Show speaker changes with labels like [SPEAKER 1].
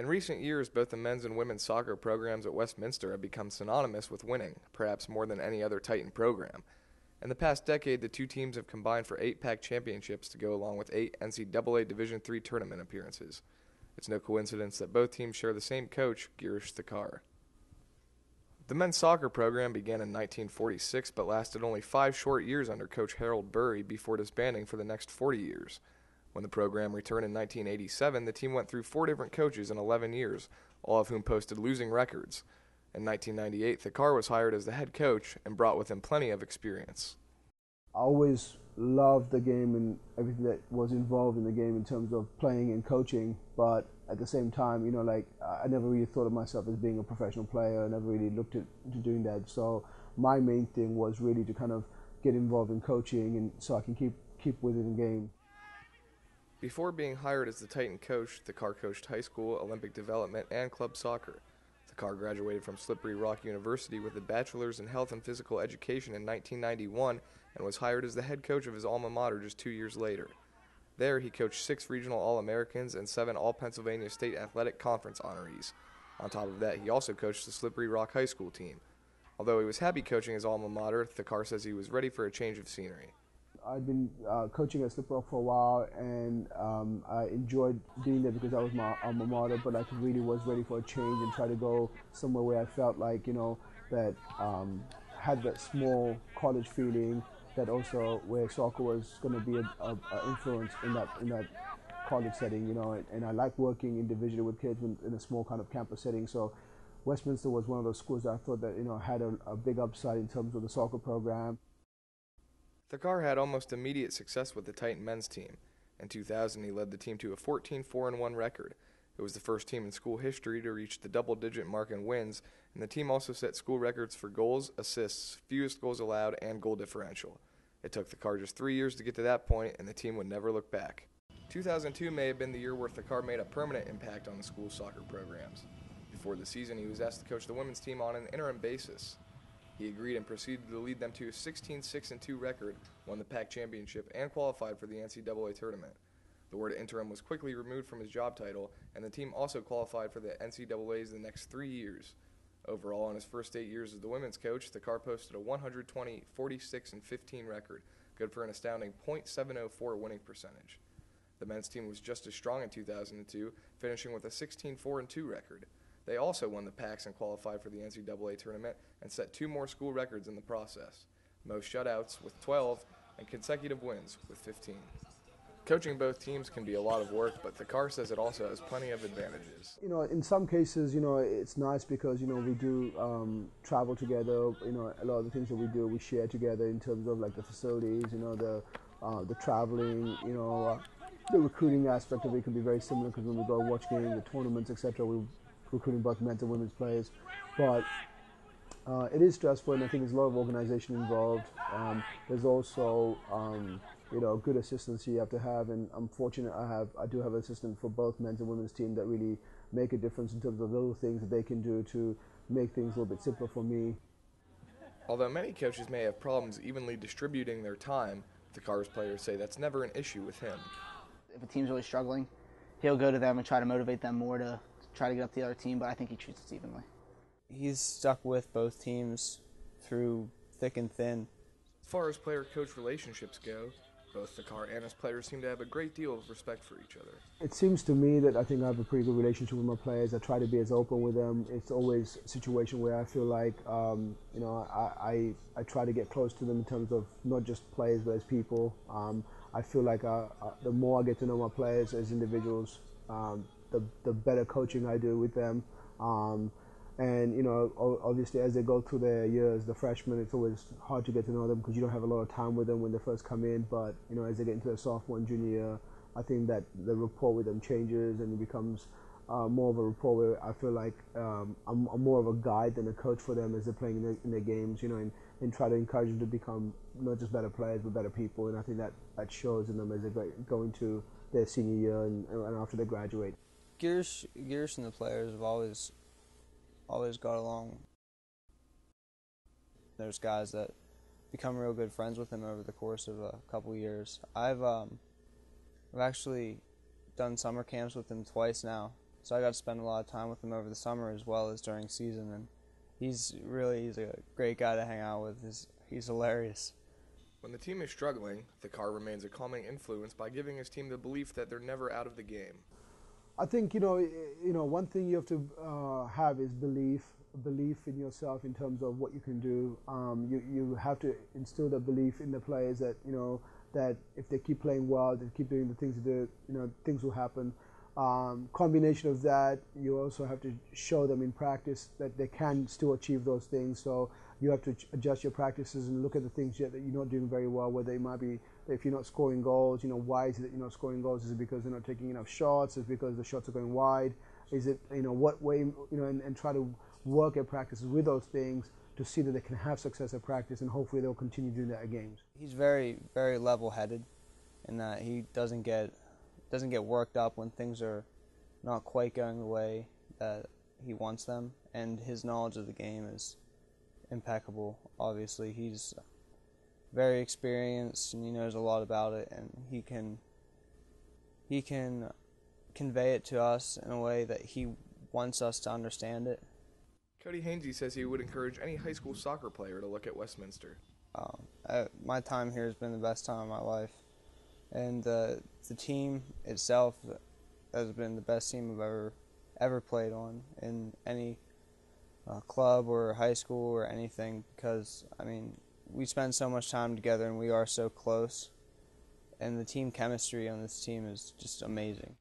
[SPEAKER 1] In recent years, both the men's and women's soccer programs at Westminster have become synonymous with winning, perhaps more than any other Titan program. In the past decade, the two teams have combined for 8 PAC championships to go along with 8 NCAA Division III tournament appearances. It's no coincidence that both teams share the same coach, Girish Thakar. The men's soccer program began in 1946 but lasted only 5 short years under Coach Harold Burry before disbanding for the next 40 years. When the program returned in 1987, the team went through 4 different coaches in 11 years, all of whom posted losing records. In 1998, Thakar was hired as the head coach and brought with him plenty of experience.
[SPEAKER 2] I always loved the game and everything that was involved in the game in terms of playing and coaching, but at the same time, I never really thought of myself as being a professional player. I never really looked into doing that. So my main thing was really to kind of get involved in coaching and so I can keep within the game.
[SPEAKER 1] Before being hired as the Titan coach, Thakar coached high school, Olympic development, and club soccer. Thakar graduated from Slippery Rock University with a bachelor's in health and physical education in 1991 and was hired as the head coach of his alma mater just 2 years later. There, he coached 6 regional All-Americans and 7 All-Pennsylvania State Athletic Conference honorees. On top of that, he also coached the Slippery Rock High School team. Although he was happy coaching his alma mater, Thakar says he was ready for a change of scenery.
[SPEAKER 2] I'd been coaching at Slippery Rock for a while, and I enjoyed being there because that was my alma mater, but I really was ready for a change and try to go somewhere where I felt like, that had that small college feeling, that also where soccer was going to be an influence in that college setting, and I like working individually with kids in a small kind of campus setting. So Westminster was one of those schools that I thought that had a big upside in terms of the soccer program.
[SPEAKER 1] Thakar had almost immediate success with the Titan men's team. In 2000, he led the team to a 14-4-1 record. It was the first team in school history to reach the double-digit mark in wins, and the team also set school records for goals, assists, fewest goals allowed, and goal differential. It took Thakar just 3 years to get to that point, and the team would never look back. 2002 may have been the year where Thakar made a permanent impact on the school's soccer programs. Before the season, he was asked to coach the women's team on an interim basis. He agreed and proceeded to lead them to a 16-6-2 record, won the PAC championship, and qualified for the NCAA tournament. The word interim was quickly removed from his job title, and the team also qualified for the NCAAs the next 3 years. Overall, in his first 8 years as the women's coach, Thakar posted a 120, 46, and 15 record, good for an astounding .704 winning percentage. The men's team was just as strong in 2002, finishing with a 16-4-2 record. They also won the PACs and qualified for the NCAA tournament and set 2 more school records in the process: most shutouts with 12 and consecutive wins with 15. Coaching both teams can be a lot of work, but Thakar says it also has plenty of advantages.
[SPEAKER 2] In some cases, it's nice because, we do travel together. A lot of the things that we do, we share together in terms of like the facilities, the traveling, the recruiting aspect of it can be very similar because when we go watch games, the tournaments, etc., we're recruiting both men's and women's players. But it is stressful, and I think there's a lot of organization involved. There's also good assistants you have to have, and I'm fortunate I do have an assistant for both men's and women's team that really make a difference in terms of little things that they can do to make things a little bit simpler for me.
[SPEAKER 1] Although many coaches may have problems evenly distributing their time, Thakar's players say that's never an issue with him.
[SPEAKER 3] If a team's really struggling, he'll go to them and try to motivate them more to try to get up the other team, but I think he treats us evenly.
[SPEAKER 4] He's stuck with both teams through thick and thin.
[SPEAKER 1] As far as player-coach relationships go, both Thakar and his players seem to have a great deal of respect for each other.
[SPEAKER 2] It seems to me that I think I have a pretty good relationship with my players. I try to be as open with them. It's always a situation where I feel like, I try to get close to them in terms of not just players, but as people. I feel like the more I get to know my players as individuals, the better coaching I do with them. And obviously as they go through their years, the freshmen, it's always hard to get to know them because you don't have a lot of time with them when they first come in. But as they get into their sophomore and junior year, I think that the rapport with them changes and it becomes more of a rapport where I feel like I'm more of a guide than a coach for them as they're playing in their games, and try to encourage them to become not just better players but better people. And I think that shows in them as they go into their senior year and after they graduate.
[SPEAKER 4] Girish and the players have always got along. There's guys that become real good friends with him over the course of a couple years. I've actually done summer camps with him twice now, So I got to spend a lot of time with him over the summer as well as during season, and he's a great guy to hang out with. He's hilarious.
[SPEAKER 1] When the team is struggling, Thakar remains a calming influence by giving his team the belief that they're never out of the game.
[SPEAKER 2] I think one thing you have to have is belief in yourself in terms of what you can do. You have to instill that belief in the players that that if they keep playing well, they keep doing the things they do, things will happen. Combination of that, you also have to show them in practice that they can still achieve those things. So you have to adjust your practices and look at the things that you're not doing very well, where they might be, if you're not scoring goals, why is it that you're not scoring goals? Is it because they're not taking enough shots? Is it because the shots are going wide? Is it, what way, and try to work at practices with those things to see that they can have success at practice, and hopefully they'll continue doing that at games.
[SPEAKER 4] He's very, very level-headed in that he doesn't get worked up when things are not quite going the way that he wants them, and his knowledge of the game is impeccable. Obviously, he's very experienced and he knows a lot about it, and he can convey it to us in a way that he wants us to understand it.
[SPEAKER 1] Cody Hainsey says he would encourage any high school soccer player to look at Westminster.
[SPEAKER 4] My time here has been the best time of my life, and the team itself has been the best team I've ever played on in any club or high school or anything, because we spend so much time together and we are so close, and the team chemistry on this team is just amazing.